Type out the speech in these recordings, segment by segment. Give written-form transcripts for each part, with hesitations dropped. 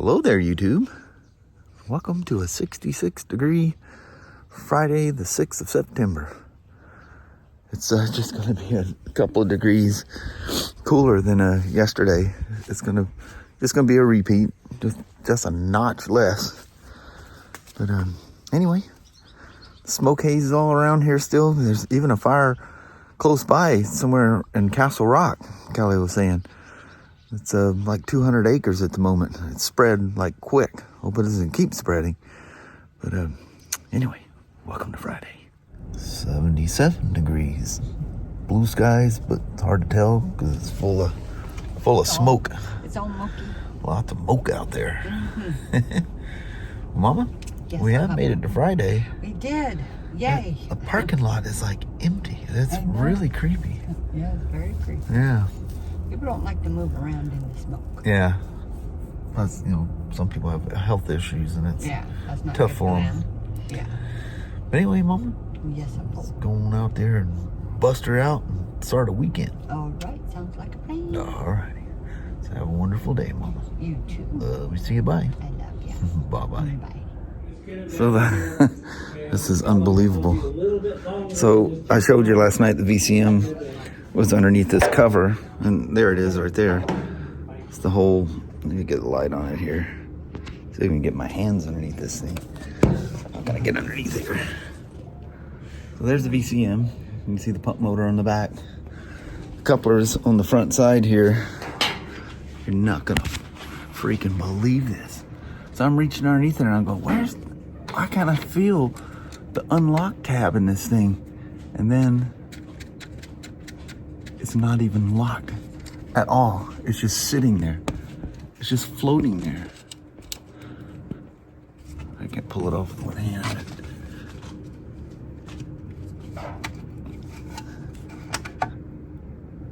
Hello there, YouTube. Welcome to a 66-degree Friday, the 6th of September. It's just going to be a couple of degrees cooler than yesterday. It's going to be a repeat, just a notch less. But anyway, smoke haze is all around here still. There's even a fire close by somewhere in Castle Rock, Kelly was saying. It's like 200 acres at the moment. It's spread like quick. Hope it doesn't keep spreading. But anyway, welcome to Friday. 77 degrees. Blue skies, but it's hard to tell because it's full of smoke. It's all smoky. Lots of smoke out there. Mama, yes, we have made it to Friday. We did. Yay. The parking lot is like empty. That's really creepy. Yeah, it's very creepy. Yeah. People don't like to move around in the smoke. Yeah. Plus, some people have health issues and it's that's not tough for them. Yeah. But anyway, Mama. Yes, I'm let's go on out there and bust her out and start a weekend. All right. Sounds like a plan. All righty. So have a wonderful day, Mama. You too. We see you. Bye. I love you. Bye-bye. Bye. So this is unbelievable. So I showed you last night the VCM was underneath this cover, and there it is right there. It's the whole, let me get the light on it here so I can get my hands underneath this thing. I'm gonna get underneath here. So there's the VCM. You can see the pump motor on the back. Couplers on the front side here. You're not gonna freaking believe this. So I'm reaching underneath there and I'm going, why can't I feel the unlock tab in this thing? And then it's not even locked at all. It's just sitting there. It's just floating there. I can't pull it off with one hand.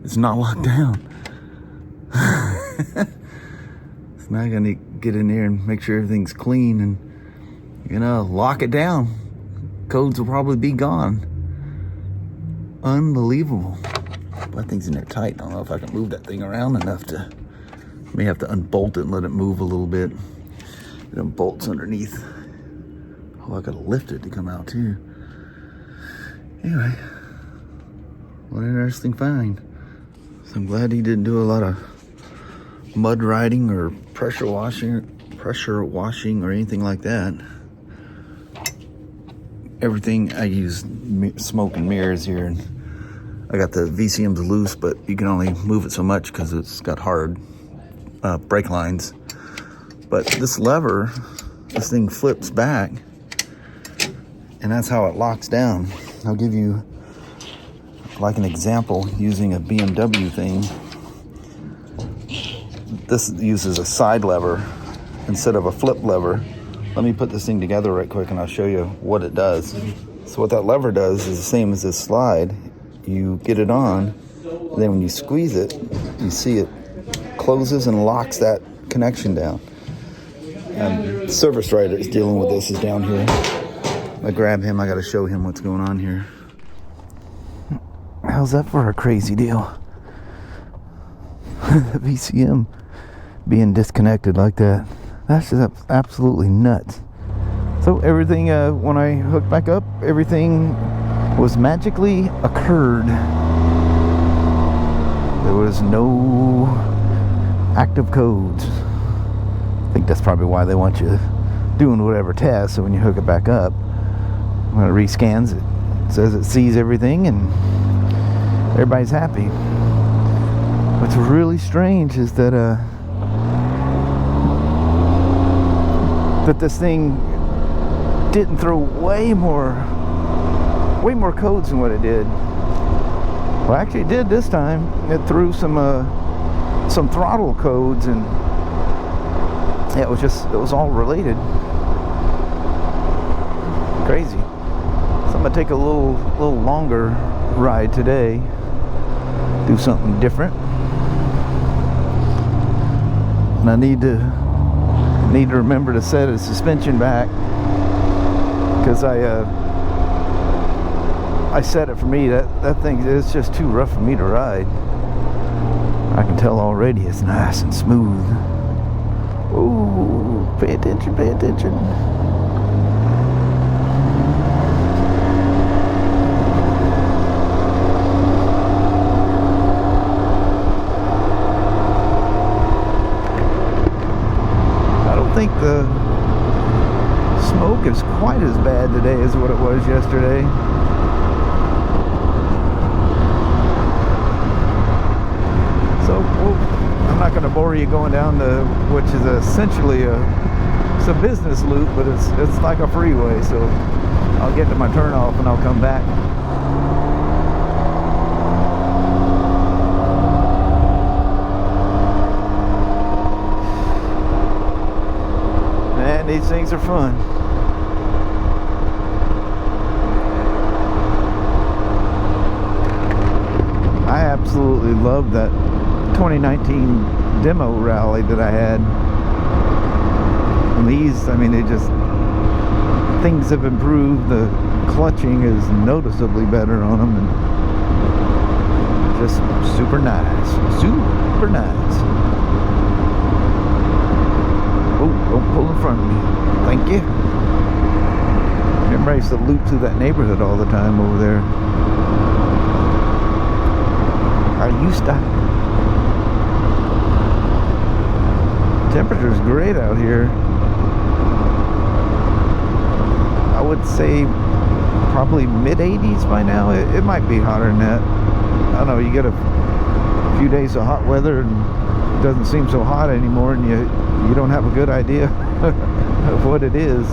It's not locked down. So now I gotta get in there and make sure everything's clean and, lock it down. Codes will probably be gone. Unbelievable. That thing's in there tight. I don't know if I can move that thing around enough to. May have to unbolt it and let it move a little bit. It unbolts underneath. Oh, I gotta lift it to come out too. Anyway, what an interesting find. So I'm glad he didn't do a lot of mud riding or pressure washing or anything like that. Everything I use smoke and mirrors here, and I got the VCMs loose, but you can only move it so much because it's got hard brake lines. But this lever, this thing flips back, and that's how it locks down. I'll give you like an example using a BMW thing. This uses a side lever instead of a flip lever. Let me put this thing together right quick and I'll show you what it does. So what that lever does is the same as this slide. You get it on, and then when you squeeze it, you see it closes and locks that connection down. And Service Rider is dealing with this, is down here. I grab him, I gotta show him what's going on here. How's that for a crazy deal? The VCM being disconnected like that. That's just absolutely nuts. So everything, when I hooked back up, everything was magically occurred. There was no active codes. I think that's probably why they want you doing whatever test, so when you hook it back up, when it rescans it, says it sees everything and everybody's happy. What's really strange is that that this thing didn't throw way more codes than what it did. Well, actually it did this time. It threw some throttle codes, and yeah, it was all related. Crazy. So I'm gonna take a little longer ride today, do something different, and I need to remember to set a suspension back, because I set it for me. That thing is just too rough for me to ride. I can tell already it's nice and smooth. Ooh, pay attention, pay attention. I don't think the smoke is quite as bad today as what it was yesterday. So, I'm not going to bore you going down the, which is essentially it's a business loop, but it's like a freeway. So I'll get to my turnoff and I'll come back. Man, these things are fun. I absolutely love that 2019 demo rally that I had. And these, I mean, things have improved. The clutching is noticeably better on them, and just super nice, super nice. Oh, don't pull in front of me. Thank you. Remember, I used to loop through that neighborhood all the time over there. I used to. Temperature's great out here. I would say probably mid-80s by now. It might be hotter than that. I don't know, you get a few days of hot weather and it doesn't seem so hot anymore, and you don't have a good idea of what it is.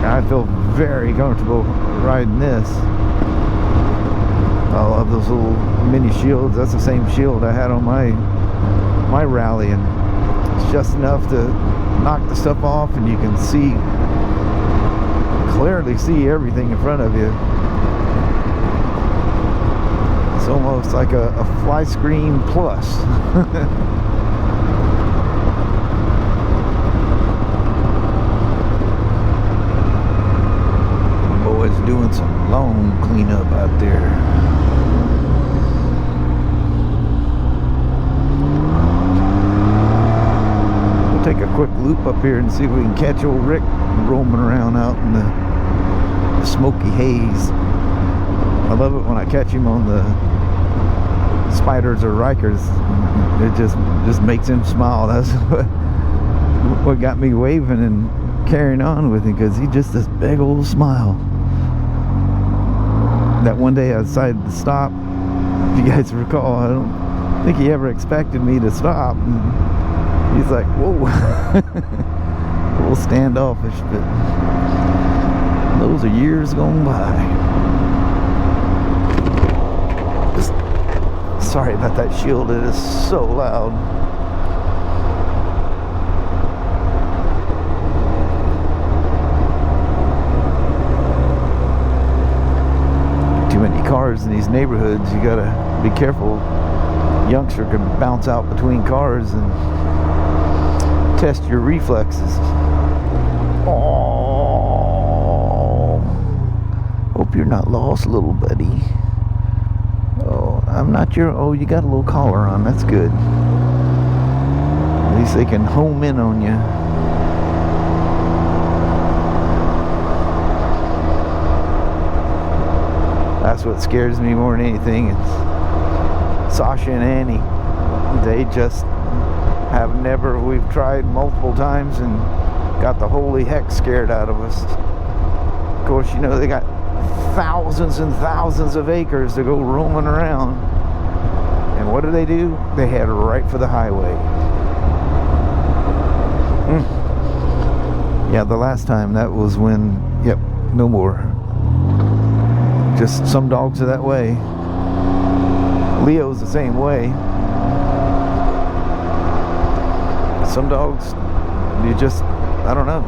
I feel very comfortable riding this. I love those little mini shields. That's the same shield I had on my rally, and it's just enough to knock the stuff off, and you can clearly see everything in front of you. It's almost like a fly screen plus. Boys doing some lawn cleanup out there. Take a quick loop up here and see if we can catch old Rick roaming around out in the smoky haze. I love it when I catch him on the Spyders or Rykers. It just makes him smile. That's what got me waving and carrying on with him, because he just this big old smile. That one day I decided to stop. If you guys recall, I don't think he ever expected me to stop. He's like, whoa. A little standoffish, but those are years gone by. Sorry about that shield, it is so loud. Too many cars in these neighborhoods, you gotta be careful. Youngster can bounce out between cars and test your reflexes. Oh, hope you're not lost, little buddy. Oh, I'm not your. Oh, you got a little collar on. That's good. At least they can home in on you. That's what scares me more than anything. It's Sasha and Annie. They just have never. We've tried multiple times and got the holy heck scared out of us. Of course, you know, they got thousands and thousands of acres to go roaming around. And what do? They head right for the highway. Yeah, the last time, that was when, yep, no more. Just some dogs are that way. Leo's the same way. Some dogs, you just, I don't know,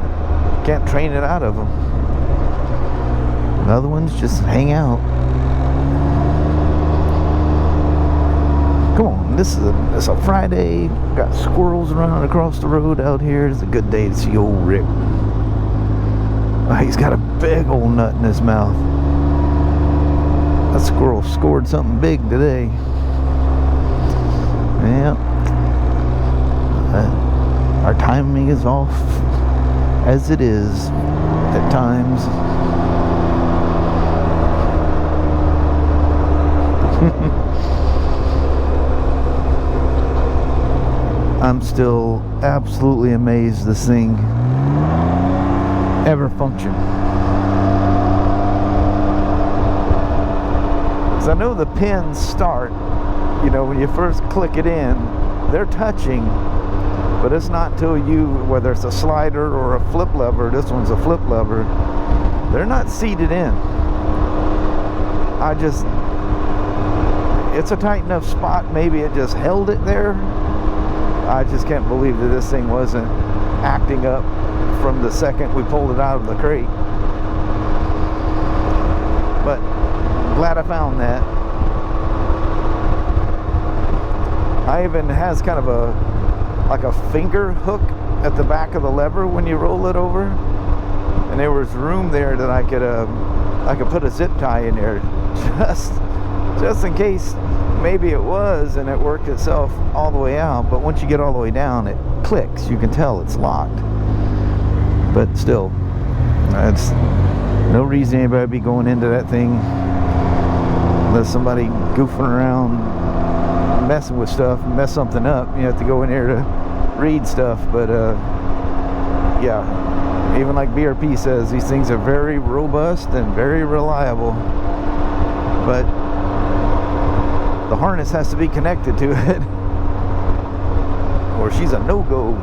can't train it out of them. And other ones just hang out. Come on, it's a Friday. Got squirrels running across the road out here. It's a good day to see old Rick. Oh, he's got a big old nut in his mouth. That squirrel scored something big today. Yeah. Our timing is off, as it is at times. I'm still absolutely amazed this thing ever functioned. Because I know the pins start, you know, when you first click it in, they're touching, but it's not until you, whether it's a slider or a flip lever, this one's a flip lever, they're not seated in. It's a tight enough spot, maybe it just held it there. I just can't believe that this thing wasn't acting up from the second we pulled it out of the crate. But glad I found that. I even has kind of a finger hook at the back of the lever when you roll it over, and there was room there that I could put a zip tie in there just in case maybe it was and it worked itself all the way out. But once you get all the way down, it clicks. You can tell it's locked. But still, that's no reason anybody would be going into that thing unless somebody goofing around, messing with stuff, and mess something up. You have to go in there to read stuff. But yeah, even like BRP says, these things are very robust and very reliable. But the harness has to be connected to it, or she's a no-go.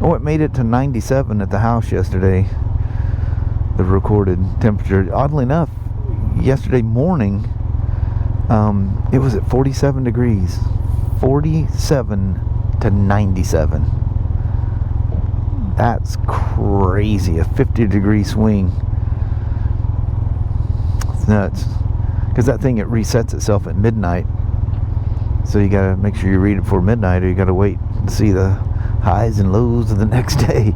Oh, it made it to 97 at the house yesterday, the recorded temperature. Oddly enough, yesterday morning, it was at 47 degrees. 47 to 97. That's crazy. A 50-degree swing. It's nuts. Because that thing, it resets itself at midnight. So you gotta make sure you read it before midnight, or you gotta wait to see the highs and lows of the next day.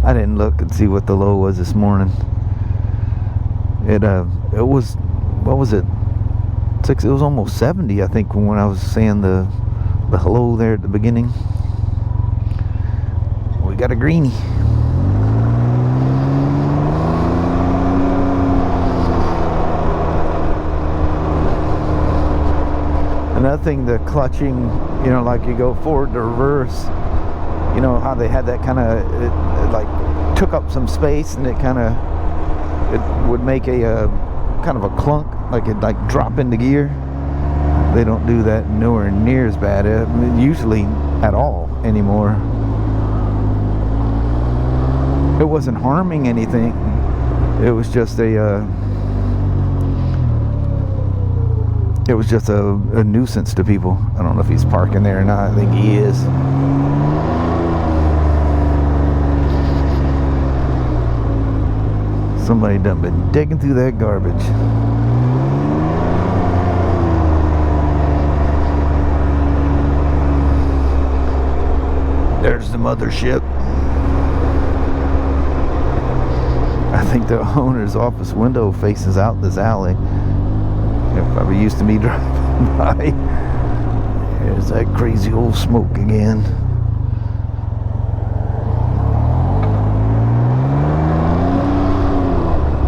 I didn't look and see what the low was this morning. It was, what was it? It was almost 70, I think, when I was saying the hello there at the beginning. We got a greenie. Another thing, the clutching, you know, like you go forward to reverse, you know how they had that kind of, it like took up some space, and it would make a kind of a clunk, like it like drop into gear. They don't do that nowhere near as bad, usually at all anymore. It wasn't harming anything. It was just a nuisance to people. I don't know if he's parking there or not. I think he is. Somebody done been digging through that garbage. There's the mothership. I think the owner's office window faces out this alley. It probably used to be driving by. There's that crazy old Smoak again.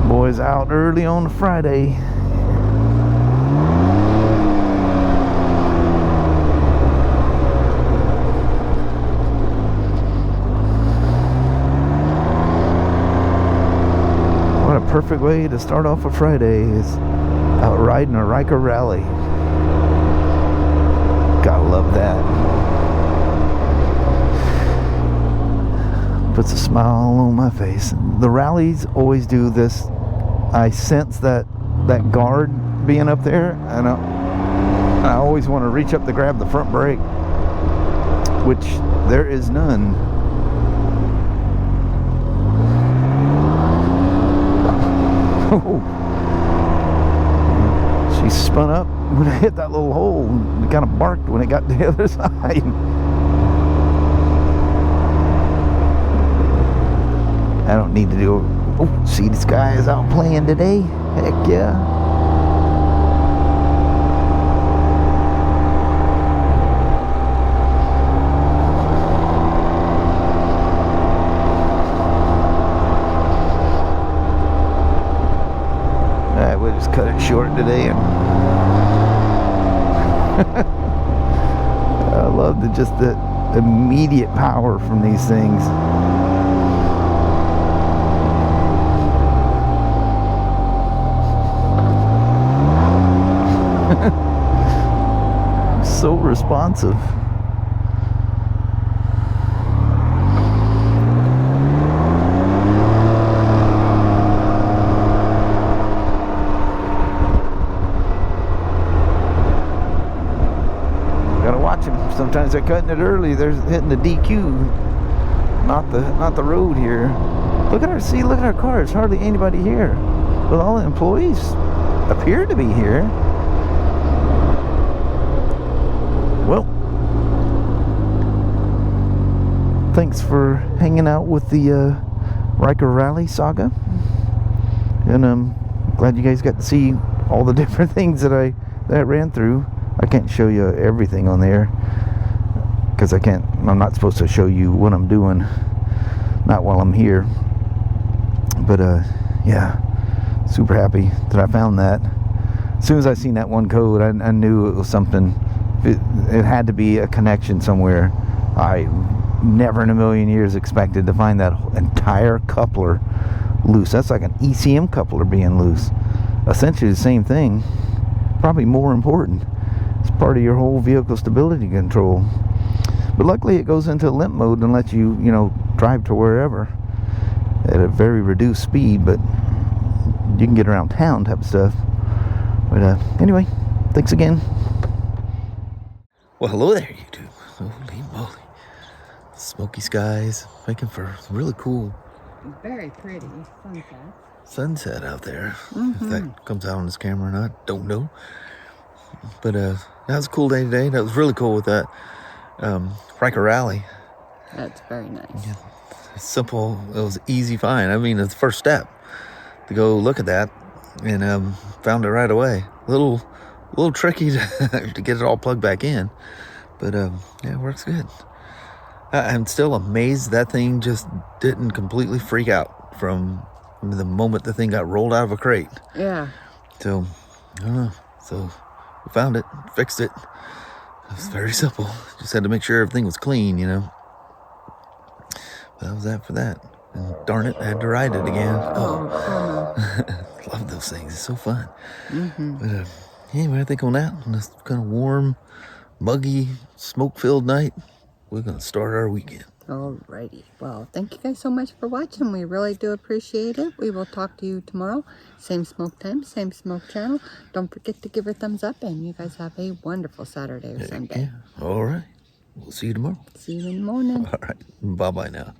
Boys out early on a Friday. What a perfect way to start off a Friday is out riding a Ryker rally. Gotta love that. Puts a smile on my face. The rallies always do this. I sense that guard being up there, and I always want to reach up to grab the front brake, which there is none. She spun up when I hit that little hole and kind of barked when it got to the other side. don't need to do. Oh, see, this guy is out playing today. Heck yeah. We'll just cut it short today, and I love the immediate power from these things. So responsive. Sometimes they're cutting it early. They're hitting the DQ, not the road here. Look at our car. There's hardly anybody here. But all the employees appear to be here. Well, thanks for hanging out with the Ryker Rally saga, and I'm glad you guys got to see all the different things that I ran through. I can't show you everything on there, because I'm not supposed to show you what I'm doing, not while I'm here. But yeah, super happy that I found that. As soon as I seen that one code, I knew it was something. It had to be a connection somewhere. I never in a million years expected to find that entire coupler loose. That's like an ECM coupler being loose. Essentially the same thing, probably more important. It's part of your whole vehicle stability control. But luckily it goes into limp mode and lets you, drive to wherever at a very reduced speed, but you can get around town type of stuff. But anyway, thanks again. Well, hello there, YouTube. Holy moly. Smoky skies, making for really cool Very pretty sunset out there. If that comes out on this camera or not, don't know. But that was a cool day today. That was really cool with that Ryker Rally. That's very nice. Yeah. It's simple. It was easy find. I mean, it's the first step to go look at that, and found it right away. A little tricky to get it all plugged back in, but yeah, it works good. I'm still amazed that thing just didn't completely freak out from the moment the thing got rolled out of a crate. Yeah. So I don't know. So we found it, fixed it. It was very simple. Just had to make sure everything was clean, But that was that for that. And darn it, I had to ride it again. Love those things. It's so fun. But anyway, I think on that, on this kind of warm, muggy, smoke-filled night, we're going to start our weekend. Alrighty. Well, thank you guys so much for watching. We really do appreciate it. We will talk to you tomorrow. Same smoke time, same smoke channel. Don't forget to give a thumbs up, and you guys have a wonderful Saturday or Sunday. Yeah. All right. We'll see you tomorrow. See you in the morning. All right. Bye-bye now.